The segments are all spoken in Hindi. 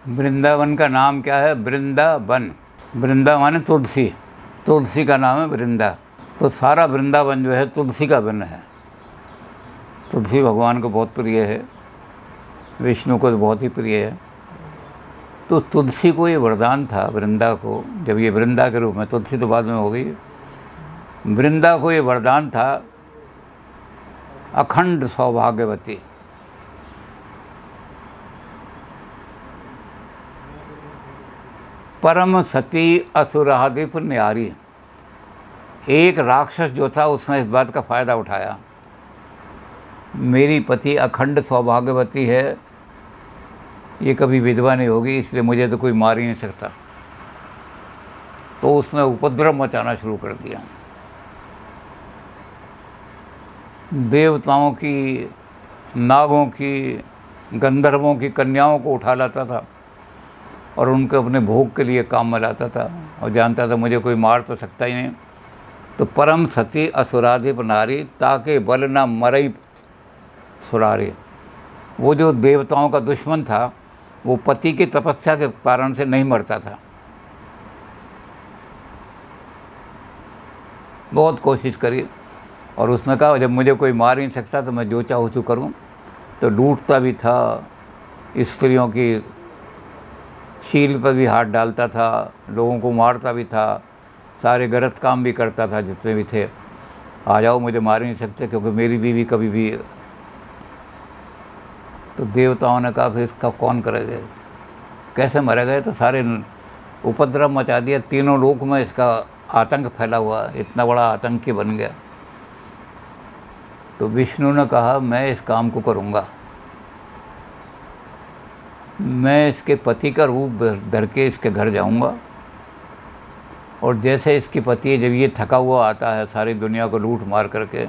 वृंदावन का नाम क्या है? वृंदावन। वृंदावन तुलसी, तुलसी का नाम है वृंदा। तो सारा वृंदावन जो है तुलसी का वन है। तुलसी भगवान को बहुत प्रिय है, विष्णु को तो बहुत ही प्रिय है। तो तुलसी को ये वरदान था, वृंदा को, जब ये वृंदा के रूप में, तुलसी तो बाद में हो गई, वृंदा को ये वरदान था अखंड सौभाग्यवती। परम सती असुराधिप न्यारी। एक राक्षस जो था उसने इस बात का फ़ायदा उठाया, मेरी पति अखंड सौभाग्यवती है, ये कभी विधवा नहीं होगी, इसलिए मुझे तो कोई मार ही नहीं सकता। तो उसने उपद्रव मचाना शुरू कर दिया। देवताओं की, नागों की, गंधर्वों की कन्याओं को उठा लाता था और उनको अपने भोग के लिए काम में लाता था, और जानता था मुझे कोई मार तो सकता ही नहीं। तो परम सती असुराधिप नारी, ताके बल न मरई सुरारी। वो जो देवताओं का दुश्मन था, वो पति की तपस्या के कारण से नहीं मरता था। बहुत कोशिश करी, और उसने कहा जब मुझे कोई मार नहीं सकता तो मैं जो चाहूँ तो करूँ। तो लूटता भी था, स्त्रियों की शील पर भी हाथ डालता था, लोगों को मारता भी था, सारे गलत काम भी करता था जितने भी थे। आ जाओ, मुझे मार नहीं सकते क्योंकि मेरी बीवी कभी भी। तो देवताओं ने कहा फिर इसका कौन करेगा, कैसे मरेगा? तो सारे उपद्रव मचा दिया, तीनों लोक में इसका आतंक फैला हुआ, इतना बड़ा आतंकी बन गया। तो विष्णु ने कहा मैं इस काम को करूँगा, मैं इसके पति का रूप धर के इसके घर जाऊँगा, और जैसे इसकी पति जब ये थका हुआ आता है सारी दुनिया को लूट मार करके,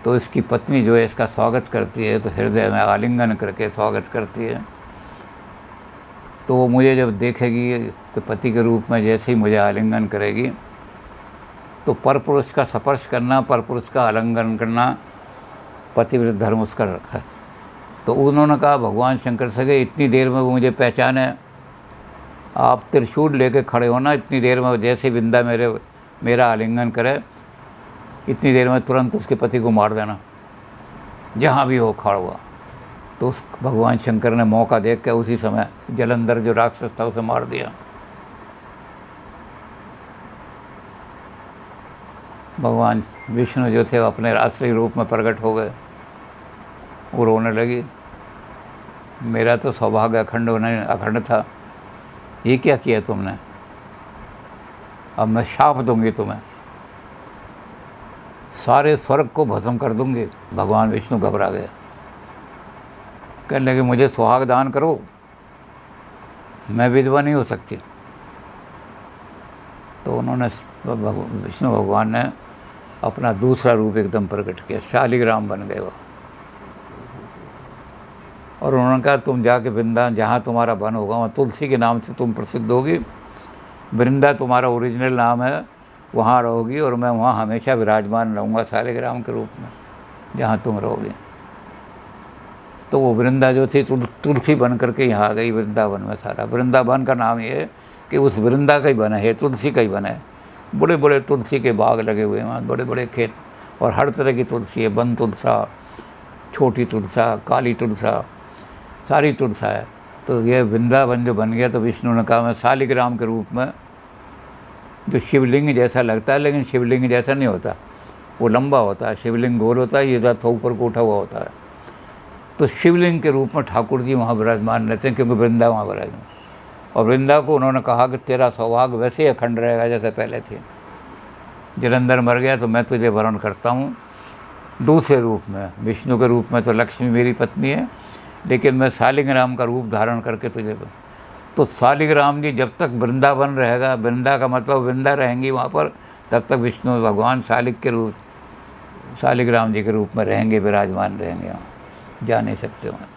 तो इसकी पत्नी जो है इसका स्वागत करती है, तो हृदय में आलिंगन करके स्वागत करती है। तो वो मुझे जब देखेगी कि पति के रूप में जैसे ही मुझे आलिंगन करेगी, तो परपुरुष का स्पर्श करना, परपुरुष का आलिंगन करना पतिव्रत धर्म उसका रखा है। तो उन्होंने कहा भगवान शंकर से कि इतनी देर में वो मुझे पहचाने, आप त्रिशूल लेके खड़े होना, इतनी देर में जैसे वृंदा मेरा आलिंगन करे, इतनी देर में तुरंत उसके पति को मार देना, जहाँ भी हो खड़ा हुआ। तो उस भगवान शंकर ने मौका देख के उसी समय जलंधर जो राक्षस था उसे मार दिया। भगवान विष्णु जो थे अपने राष्ट्रीय रूप में प्रकट हो गए। वो रोने लगी, मेरा तो सौभाग्य अखंड था, ये क्या किया तुमने? अब मैं शाप दूंगी तुम्हें, सारे स्वर्ग को भस्म कर दूंगी। भगवान विष्णु घबरा गए, कहने लगे मुझे सुहाग दान करो, मैं विधवा नहीं हो सकती। तो उन्होंने विष्णु भगवान ने अपना दूसरा रूप एकदम प्रकट किया, शालिग्राम बन गए वो। और उन्होंने कहा तुम जाके वृंदा, जहाँ तुम्हारा वन होगा वहाँ तुलसी के नाम से तुम प्रसिद्ध होगी, वृंदा तुम्हारा ओरिजिनल नाम है, वहाँ रहोगी, और मैं वहाँ हमेशा विराजमान रहूँगा शालिग्राम के रूप में जहाँ तुम रहोगे। तो वो वृंदा जो थी तुलसी बन करके यहाँ आ गई वृंदावन में। सारा वृंदावन का नाम ये है कि उस वृंदा का ही बना है, तुलसी का ही बना है। बड़े बड़े तुलसी के बाग लगे हुए हैं वहाँ, बड़े बड़े खेत, और हर तरह की तुलसी है, वन तुलसा, छोटी तुलसा, काली तुलसा, सारी तुलसा है। तो ये वृंदावन जो बन गया, तो विष्णु ने कहा मैं शालिग्राम के रूप में, जो शिवलिंग जैसा लगता है लेकिन शिवलिंग जैसा नहीं होता, वो लंबा होता है, शिवलिंग गोल होता है, ये ज़्यादा ऊपर को उठा हुआ होता है। तो शिवलिंग के रूप में ठाकुर जी वहाँ विराजमान रहते हैं, क्योंकि वृंदा वहाँ विराजमान। और वृंदा को उन्होंने कहा कि तेरा सौभाग्य वैसे ही अखंड रहेगा जैसे पहले थे। जलंधर मर गया तो मैं तुझे वरण करता हूँ दूसरे रूप में, विष्णु के रूप में तो लक्ष्मी मेरी पत्नी है, लेकिन मैं शालिग्राम का रूप धारण करके तुझे। तो शालिग्राम जी जब तक वृंदावन रहेगा, वृंदा का मतलब वृंदा रहेंगी वहाँ पर, तब तक विष्णु भगवान शालिग्राम जी के रूप में रहेंगे, विराजमान रहेंगे, वहाँ जा नहीं सकते वहाँ।